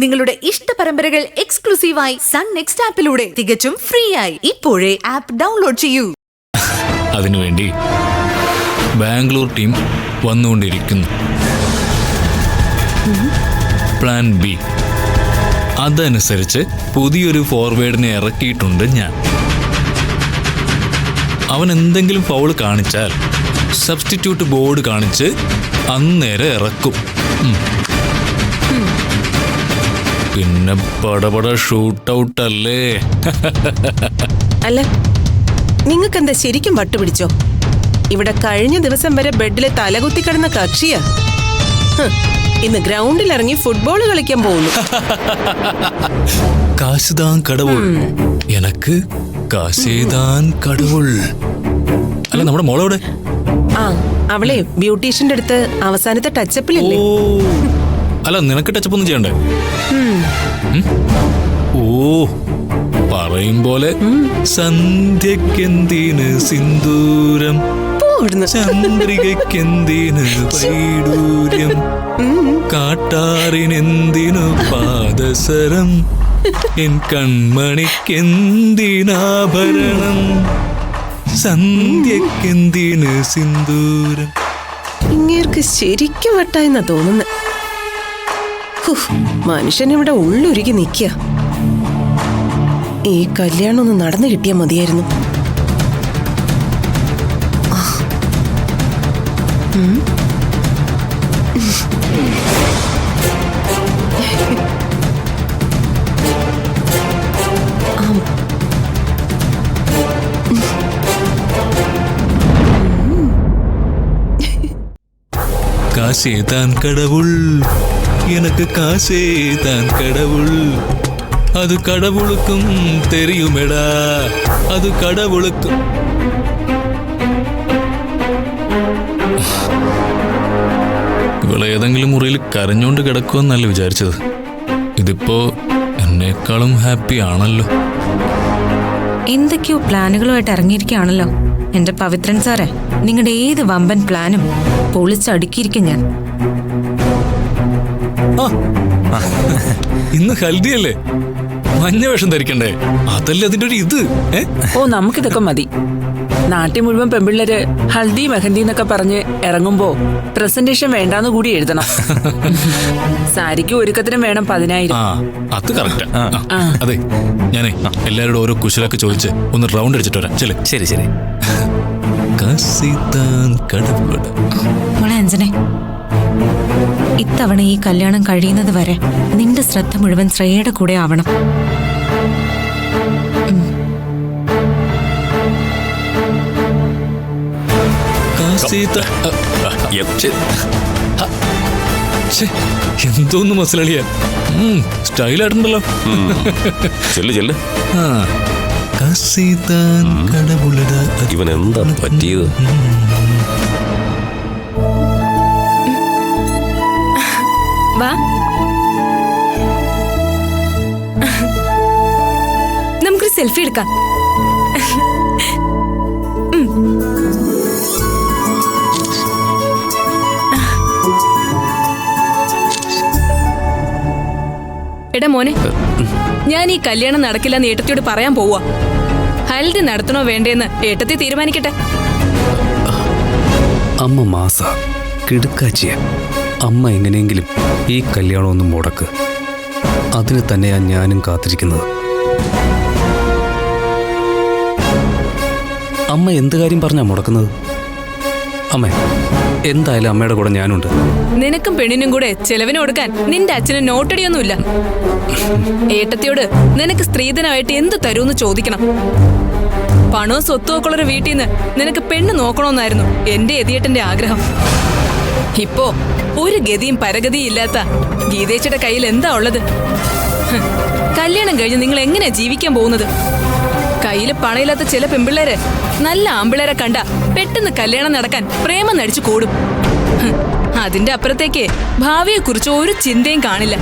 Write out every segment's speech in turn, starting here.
നിങ്ങളുടെ ഇഷ്ട പരമ്പരകൾ എക്സ്ക്ലൂസീവായി സൺ നെക്സ്റ്റ് ആപ്പിലൂടെ തികച്ചും ഫ്രീ ആയി ഇപ്പോഴേ ആപ്പ് ഡൗൺലോഡ് ചെയ്യൂ. അതിനുവേണ്ടി ബാംഗ്ലൂർ ടീം വന്നുകൊണ്ടിരിക്കുന്നു. Plan B. അതനുസരിച്ച് പുതിയൊരു ഫോർവേഡിനെ ഇറക്കിയിട്ടുണ്ട് ഞാൻ. അവൻ എന്തെങ്കിലും ഫൗൾ കാണിച്ചാൽ സബ്സ്റ്റിറ്റ്യൂട്ട് ബോർഡ് കാണിച്ച് അന്നേരം ഇറക്കും. പിന്നെ പടപട ഷൂട്ട് ഔട്ട് അല്ലേ? അല്ല, നിങ്ങൾക്കെന്താ ശരിക്കും വട്ടുപിടിച്ചോ? ഇവിടെ കഴിഞ്ഞ ദിവസം വരെ ബെഡിലെ തലകുത്തി കിടന്ന കക്ഷിയാ ഇന്ന് ഗ്രൗണ്ടിൽ ഇറങ്ങി ഫുട്ബോൾ കളിക്കാൻ പോകുന്നു. കാശുതാൻ കടവുൾ, എനക്ക് കാശേതാൻ കടവുൾ. അല്ല, നമ്മുടെ മോളോടെ അവളെ ബ്യൂട്ടീഷ്യന്റെ അടുത്ത് അവസാനത്തെ ടച്ചപ്പിലല്ലേ? അല്ല, നിനക്ക് ടച്ചപ്പ് ഒന്നും ചെയ്യണ്ടേ? ഓ, പറയും പോലെ സന്ധ്യക്കെന്തിന് സിന്ദൂരം, ചന്ദ്രികക്കെന്തിന് വൈഡൂര്യം, കാട്ടാറിനെന്തിനു പാദസരം, എൻ കൺമണിക്കെന്തിനാഭരണം, സന്ധ്യക്കെന്തിന് സിന്ദൂരം. ഇങ്ങേർക്ക് ശരിക്കും വട്ടായെന്നാ തോന്നുന്നത്. മനുഷ്യൻ ഇവിടെ ഉള്ളൊരുക്കി നിൽക്കുക. ഈ കല്യാണം ഒന്ന് നടന്നു കിട്ടിയാൽ മതിയായിരുന്നു. காசேதான் கடவுள், எனக்கு காசேதான் கடவுள், அது கடவுளுக்கும் தெரியுமேடா, அது கடவுளுக்கும். ഇവളെ ഏതെങ്കിലും മുറിയിൽ കരഞ്ഞോണ്ട് കിടക്കുമെന്നല്ല വിചാരിച്ചത്. ഇതിപ്പോ എന്നെക്കാളും ഹാപ്പി ആണല്ലോ. എന്തൊക്കെയോ പ്ലാനുകളുമായിട്ട് ഇറങ്ങിയിരിക്കുകയാണല്ലോ എന്റെ പവിത്രൻ സാറേ. നിങ്ങളുടെ ഏത് വമ്പൻ പ്ലാനും പൊളിച്ചടുക്കിയിരിക്കും ഞാൻ. ഇന്ന് ഹൽദിയല്ലേ, മഞ്ഞ വേഷം ധരിക്കണ്ടേ? അതല്ലേ അതിന്റെ ഒരു ഇത്. ഓ, നമുക്കിതൊക്കെ മതി. നാട്ടിൽ മുഴുവൻ പെമ്പിള്ളേര് ഹൽദി മെഹന്തി എന്നൊക്കെ പറഞ്ഞ് ഇറങ്ങുമ്പോ പ്രസന്റേഷൻ വേണ്ടാന്ന് കൂടി എഴുതണം. സാരിക്ക് ഒരുക്കത്തിനും വേണം 10,000. അത് കറക്റ്റാ. അതെ, ഞാനേ എല്ലാവരോടും ഓരോ കുശലൊക്കെ ചോദിച്ച് ഒന്ന് റൗണ്ട് അടിച്ചിട്ട് വരാം. ശരി ശരി. മോളെ അഞ്ജനെ, ഇത്തവണ ഈ കല്യാണം കഴിയുന്നത് വരെ നിന്റെ ശ്രദ്ധ മുഴുവൻ ശ്രേയയുടെ കൂടെ ആവണം. എന്തോന്ന് മസലളിയ, സ്റ്റൈലായിട്ടുണ്ടല്ലോ. ഇവൻ എന്താ പറ്റിയത്? വാ, നമുക്കൊരു സെൽഫി എടുക്കാം. എടാ മോനെ, ഞാൻ ഈ കല്യാണം നടക്കില്ലെന്ന് ഏട്ടത്തിയോട് പറയാൻ പോവാ. ഹൽദി നടത്തണോ വേണ്ടേന്ന് ഏട്ടത്തി തീരുമാനിക്കട്ടെ. അമ്മ മാസ കിടുക്കാച്ചിയ. അമ്മ എങ്ങനെയെങ്കിലും ഈ കല്യാണം ഒന്നും മുടക്ക്. അതിന് തന്നെയാണ് ഞാനും കാത്തിരിക്കുന്നത്. അമ്മ എന്ത് കാര്യം പറഞ്ഞാ മുടക്കുന്നത്? അമ്മേ, എന്തായാലും അമ്മയുടെ കൂടെ ഞാനുണ്ട്. നിനക്കും പെണ്ണിനും കൂടെ ചെലവിന് കൊടുക്കാൻ നിന്റെ അച്ഛന് നോട്ടടിയൊന്നുമില്ല. ഏട്ടത്തിയോട് നിനക്ക് സ്ത്രീധനമായിട്ട് എന്ത് തരൂന്ന് ചോദിക്കണം. പണവും സ്വത്തും ഒക്കെ ഉള്ളൊരു വീട്ടിൽ നിന്ന് നിനക്ക് പെണ്ണ് നോക്കണമെന്നായിരുന്നു എന്റെ എതിയേട്ടന്റെ ആഗ്രഹം. ഇപ്പോ ഒരു ഗതിയും പരഗതിയും ഇല്ലാത്ത ഗീതേച്ചിയുടെ കയ്യിൽ എന്താ ഉള്ളത്? കല്യാണം കഴിഞ്ഞ് നിങ്ങൾ എങ്ങനെയാ ജീവിക്കാൻ പോകുന്നത്? കയ്യില് പണയില്ലാത്ത ചില പെമ്പിള്ളേര് നല്ല ആമ്പിള്ളേരെ കണ്ട പെട്ടെന്ന് കല്യാണം നടക്കാൻ പ്രേമം നടിച്ചു കൂടും. അതിന്റെ അപ്പുറത്തേക്ക് ഭാവിയെക്കുറിച്ച് ഒരു ചിന്തയും കാണില്ല.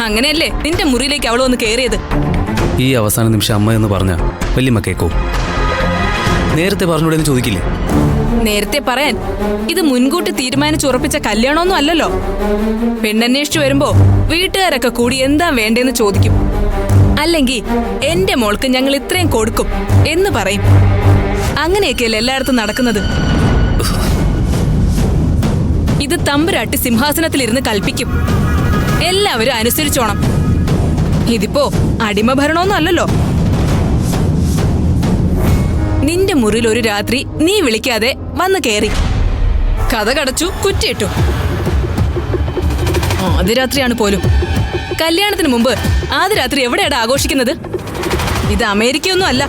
അങ്ങനെയല്ലേ നിന്റെ മുറിയിലേക്ക് അവള് വന്ന് കയറിയത്? ഈ അവസാന നിമിഷം അമ്മ എന്ന് പറഞ്ഞ വല്യമ്മ കേക്കോ? നേരത്തെ പറഞ്ഞൂടെ ചോദിക്കില്ലേ? നേരത്തെ പറയാൻ ഇത് മുൻകൂട്ടി തീരുമാനിച്ചുറപ്പിച്ച കല്യാണമൊന്നും അല്ലല്ലോ. പെണ്ണന്വേഷിച്ചു വരുമ്പോ വീട്ടുകാരൊക്കെ കൂടി എന്താ വേണ്ടേന്ന് ചോദിക്കും. അല്ലെങ്കിൽ എന്റെ മോൾക്ക് ഞങ്ങൾ ഇത്രയും കൊടുക്കും എന്ന് പറയും. അങ്ങനെയൊക്കെയല്ലേ എല്ലായിടത്തും നടക്കുന്നത്. ഇത് തമ്പുരാട്ടി സിംഹാസനത്തിലിരുന്ന് കൽപ്പിക്കും. എല്ലാവരും അനുസരിച്ചോണം. ഇതിപ്പോ അടിമഭരണമൊന്നും അല്ലല്ലോ. നിന്റെ മുറിയിൽ ഒരു രാത്രി നീ വിളിക്കാതെ വന്ന് കയറി, കഥ കടച്ചു, കുറ്റിയിട്ടു. ആദ്യ രാത്രിയാണ് പോലും. കല്യാണത്തിന് മുമ്പ് ആദ്യ രാത്രി എവിടെയാണ് ആഘോഷിക്കുന്നത്? ഇത് അമേരിക്കയൊന്നും അല്ല.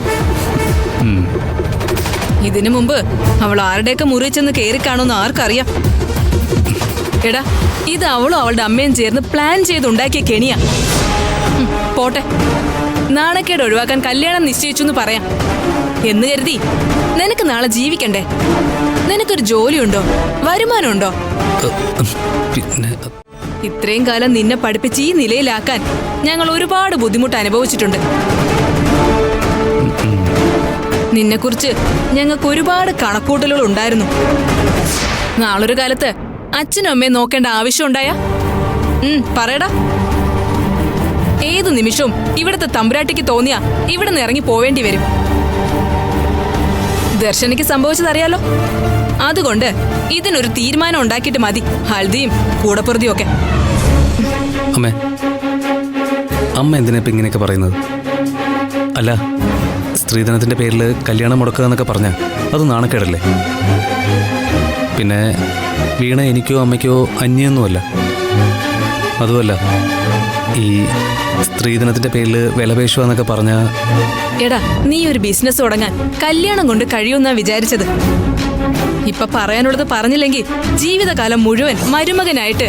ഇതിനു മുമ്പ് അവൾ ആരുടെയൊക്കെ മുറി ചെന്ന് കയറി കാണുമെന്ന് ആർക്കറിയാം. എടാ, ഇത് അവളും അവളുടെ അമ്മയും ചേർന്ന് പ്ലാൻ ചെയ്തുണ്ടാക്കിയ കെണിയാ. പോട്ടെ, നാണക്കേട് ഒഴിവാക്കാൻ കല്യാണം നിശ്ചയിച്ചു എന്ന് പറയാം. എന്ന് കരുതി നിനക്ക് നാളെ ജീവിക്കണ്ടേ? നിനക്കൊരു ജോലിയുണ്ടോ? വരുമാനമുണ്ടോ? പിന്നെ ഇത്രയും കാലം നിന്നെ പഠിപ്പിച്ച് ഈ നിലയിലാക്കാൻ ഞങ്ങൾ ഒരുപാട് ബുദ്ധിമുട്ട് അനുഭവിച്ചിട്ടുണ്ട്. നിന്നെക്കുറിച്ച് ഞങ്ങൾക്ക് ഒരുപാട് കണക്കൂട്ടലുകൾ ഉണ്ടായിരുന്നു. നാളൊരു കാലത്ത് അച്ഛനും അമ്മയും നോക്കേണ്ട ആവശ്യം ഉണ്ടായാ? പറയടാ. ഏതു നിമിഷവും ഇവിടുത്തെ തമ്പുരാട്ടിക്ക് തോന്നിയാ ഇവിടെ നിന്ന് ഇറങ്ങി പോവേണ്ടി വരും. ദർശനയ്ക്ക് സംഭവിച്ചതറിയാലോ. അതുകൊണ്ട് ഇതിനൊരു തീരുമാനം ഉണ്ടാക്കിയിട്ട് മതി ഹൽദിയും കൂടപ്പുറതിയും ഒക്കെ. അമ്മേ, അമ്മ എന്തിനാ ഇപ്പം ഇങ്ങനെയൊക്കെ പറയുന്നത്? അല്ല, സ്ത്രീധനത്തിൻ്റെ പേരിൽ കല്യാണം മുടക്കുക എന്നൊക്കെ പറഞ്ഞാൽ അത് നാണക്കേടല്ലേ? പിന്നെ വീണ എനിക്കോ അമ്മയ്ക്കോ അന്യൊന്നുമല്ല. അതുമല്ല, ഈ സ്ത്രീധനത്തിൻ്റെ പേരിൽ വിലപേശുക എന്നൊക്കെ പറഞ്ഞാൽ... എടാ, നീ ഒരു ബിസിനസ് തുടങ്ങാൻ കല്യാണം കൊണ്ട് കഴിയുമെന്നാ വിചാരിച്ചത്. ഇപ്പൊ പറയാനുള്ളത് പറഞ്ഞില്ലെങ്കിൽ ജീവിതകാലം മുഴുവൻ മരുമകനായിട്ട്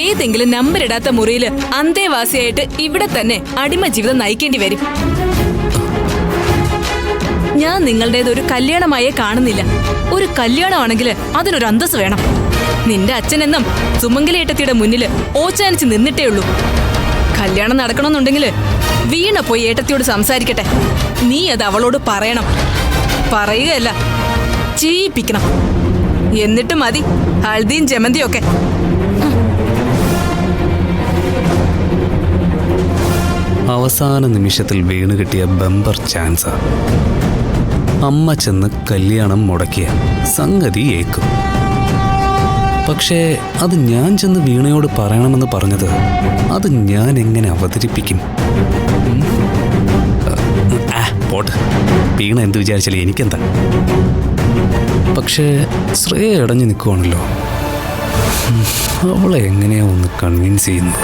ഏതെങ്കിലും നമ്പർ ഇടാത്ത മുറിയിൽ അന്തേവാസിയായിട്ട് ഇവിടെ തന്നെ അടിമ ജീവിതം നയിക്കേണ്ടി വരും. ഞാൻ നിങ്ങളുടേതൊരു കല്യാണമായേ കാണുന്നില്ല. ഒരു കല്യാണമാണെങ്കിൽ അതിനൊരു അന്തസ് വേണം. നിന്റെ അച്ഛനെന്നും സുമംഗലേട്ടത്തിയുടെ മുന്നിൽ ഓച്ചാനിച്ച് നിന്നിട്ടേ ഉള്ളൂ. കല്യാണം നടക്കണമെന്നുണ്ടെങ്കിൽ വീണ പോയി ഏട്ടത്തിയോട് സംസാരിക്കട്ടെ. നീ അത് അവളോട് പറയണം. പറയുകയല്ല, ചെയ്യിപ്പിക്കണം. എന്നിട്ട് മതി ഹൽദിയും ജമന്തിയും ഒക്കെ. അവസാന നിമിഷത്തിൽ വീണ് കിട്ടിയ ബമ്പർ ചാൻസാ. അമ്മ ചെന്ന് കല്യാണം മുടക്കിയ സംഗതി ഏക്കും. പക്ഷേ അത് ഞാൻ ചെന്ന് വീണയോട് പറയണമെന്ന് പറഞ്ഞത് അത് ഞാൻ എങ്ങനെ അവതരിപ്പിക്കും? പോട്ട്, വീണ എന്ത് വിചാരിച്ചാലും എനിക്കെന്താ. പക്ഷേ ശ്രേയ അടഞ്ഞു നിൽക്കുവാണല്ലോ. അവളെ എങ്ങനെയാ ഒന്ന് കൺവിൻസ് ചെയ്യുന്നത്?